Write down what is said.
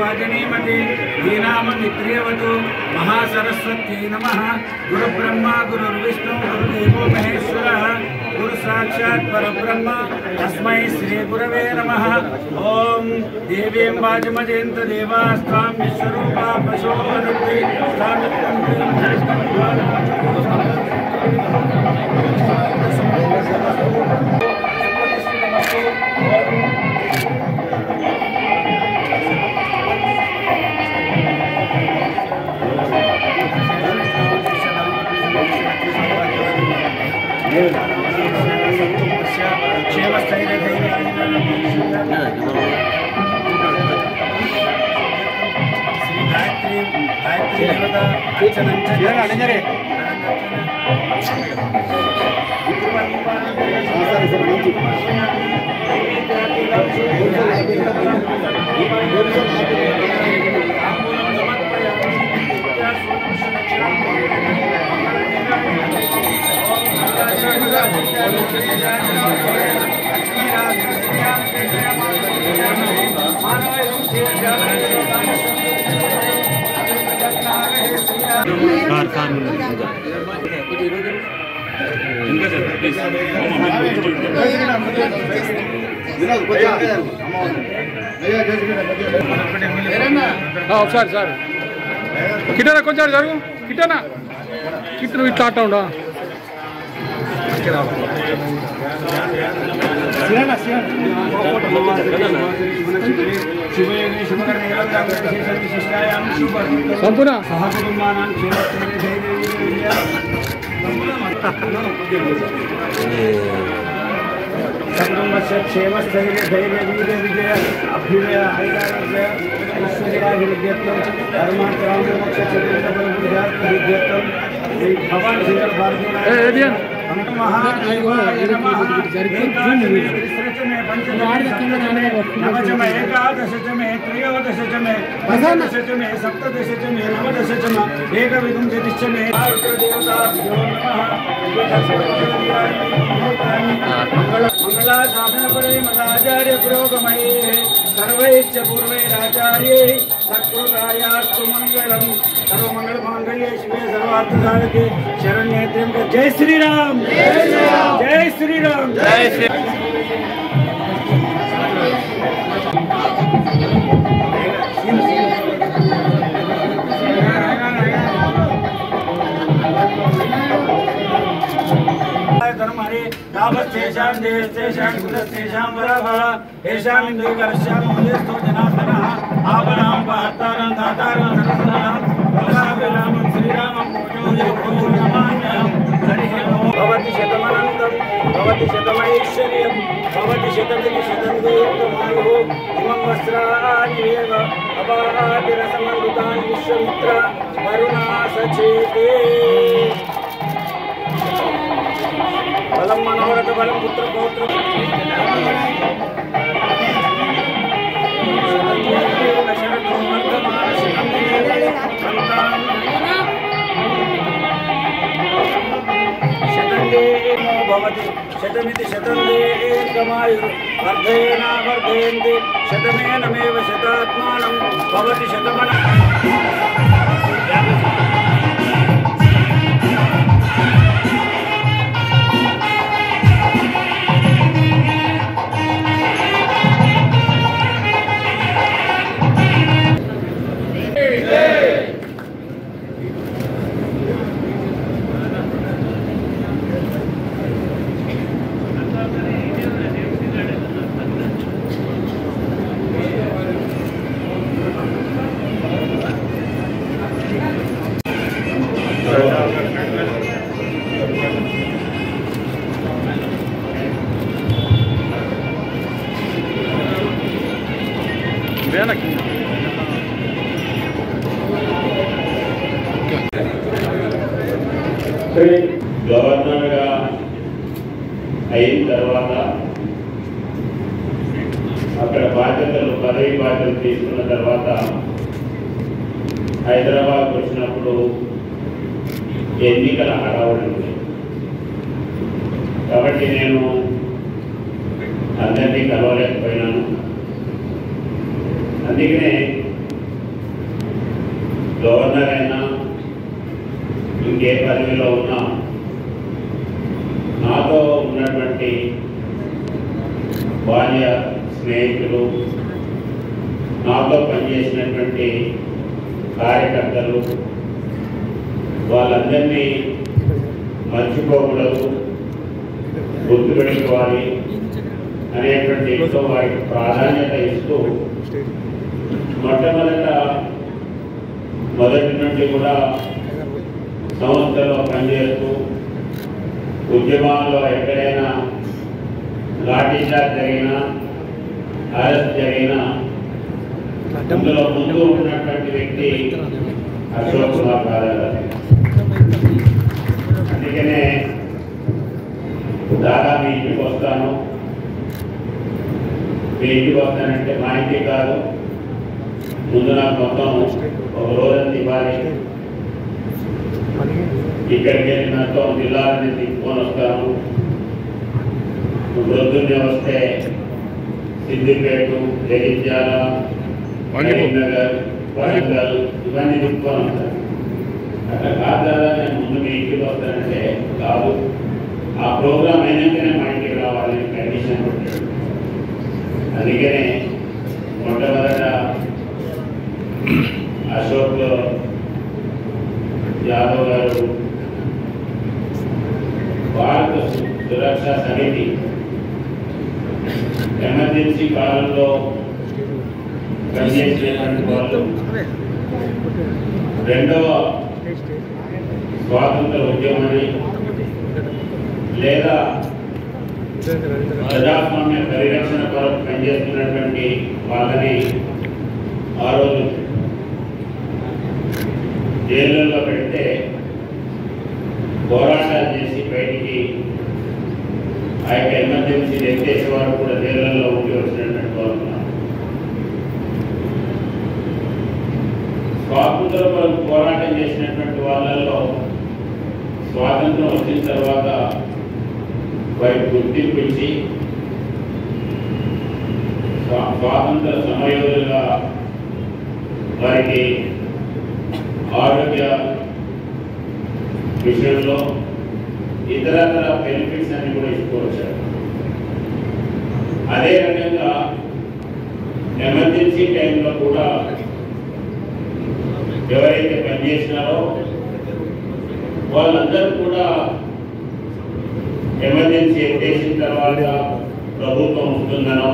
वाजनीमति दीनामनित्रियवतु महासरस्वत्यै नमः। गुरुब्रह्मा गुरुर्विष्णु गुरुदेवो महेश्वरः गुरु साक्षात् परब्रह्म तस्मै श्री गुरवे नमः। ओम देवीं वाजमजेन्त देवास्तां विश्वरूपा प्रचोदन्ति ఒకసారి సార్ కిటనా కొంచెం జరుగు కిటనా కిట్ నువ్వు ఇట్లా ఆట ఉండా సంపూర్ణ क्षेमस्थैर्य धैर्य वीर विजय अभ्युदय ऐरारोग्य ऐश्वर्याभिवृद्ध्यर्थं धर्मान्तरामोक्षचरित्रबलबुद्ध्यार्थं भगवान शंकर भारती नवचम एकादशचमे त्रयोदशचमे पंचदशचमे सप्तदशचमे नवदशचम एकविंशतिश्चमे मंगलाशासनपरे मदाचार्य पुरोगमये सर्वैश्च पूर्वैराचार्ये सत्कृतायास्तु मंगलम सर्वमंगलमांगल्ये शिवे सर्वार्थसाधके शरण्ये त्र्यंबके जय श्री राम जय श्री राम जय श्री राम जय श्री तावत्तेषां देशेषां कुलस्तेषां वरवः येषां इन्द्रियकर्षां मुदेस्तु जनार्दनः आपणां पाहतारं दातारं सरसनां वराविरामं श्रीरामं पूजो नमाम्यहं हरिः ओम् भवति शतमनन्तं भवति शतमैश्वर्यं भवति शतमिति शतन्दीर्घमायुः इमं वस्त्राण्येव अपादिरसमृतानि विश्वमित्रा वरुणा सचेते बलम मनोरथ बलम पुत्र पौत्र शतमिति शतन्देकमायुर्वर्धेना वर्धयन्ति शतमेनमेव शतात्मानं भवति शतमनः गवर्नर गा అయిన తర్వాత అక్కడ బాధ్యతలు పదవి బాధ్యతలు తీసుకున్న తర్వాత హైదరాబాద్ వచ్చినప్పుడు ఎన్నికల హడావుడి ఉంది కాబట్టి నేను అందరినీ కలవలేకపోయినాను. అందుకనే ఇంకే పదవిలో ఉన్నా నాతో ఉన్నటువంటి బాల్య స్నేహితులు, నాతో పనిచేసినటువంటి కార్యకర్తలు, వాళ్ళందరినీ మర్చిపోకూడదు, గుర్తుపెట్టుకోవాలి అనేటువంటి ఎంతో వారికి ప్రాధాన్యత ఇస్తూ మొదటి నుండి కూడా సంస్థలో పనిచేస్తూ ఉద్యమాల్లో ఎక్కడైనా లాఠీచార్జ్ జరిగినా, అరెస్ట్ జరిగినా అందులో ముందు ఉన్నటువంటి వ్యక్తి అశోక్ కుమార్ గారు. అందుకనే దాదాపు మీ ఇంటికి వస్తాను. మీ ఇంటికి వస్తానంటే మా ఇంటికి కాదు, ముందు నాకు మొత్తం ఒక రోజంతా ఇవ్వాలి. ఇక్కడికి వెళ్ళి మొత్తం జిల్లాలని తిప్పుకొని వస్తాను. పొద్దున్నే వస్తే సిద్దిపేట, జగిత్యాల, కరీంనగర్, వరంగల్ ఇవన్నీ తిప్పుకొని వస్తాను. అట్లా కాదు, నేను ముందు మీ ఇంటికి వస్తానంటే కాదు, ఆ ప్రోగ్రాం అయినాకనే మా ఇంటికి రావాలని కండిషన్ పెట్టాడు. అందుకనే మొట్టమొదట అశోక్ యాదవ్ గారు భారత సురక్షా సమితి ఎమర్జెన్సీ కాలంలో పనిచేసినటువంటి వాళ్ళు రెండవ స్వాతంత్ర ఉద్యమాన్ని లేదా ప్రజాస్వామ్య పరిరక్షణ కొరకు పనిచేస్తున్నటువంటి వాళ్ళని ఆ రోజు జైళ్ళల్లో పెడితే పోరాటాలు చేసి బయటికి ఆ యొక్క ఎమర్జెన్సీ ఎత్తేసే వారు కూడా జైళ్ళల్లో ఉండి వచ్చినటువంటి వాళ్ళు. స్వాతంత్ర కొరకు పోరాటం చేసినటువంటి వాళ్ళల్లో స్వాతంత్రం వచ్చిన తర్వాత వారికి గుర్తింపు ఇచ్చి స్వాతంత్ర సమయోధులుగా వారికి ఆరోగ్య విషయంలో ఇతరత్ర బెనిఫిట్స్ అన్ని కూడా ఇచ్చుకోవచ్చారు. అదే రకంగా ఎమర్జెన్సీ టైంలో కూడా ఎవరైతే పనిచేసినారో వాళ్ళందరూ కూడా ఎమర్జెన్సీ ఎత్తేసిన తర్వాత ప్రభుత్వం ఉంటుందనో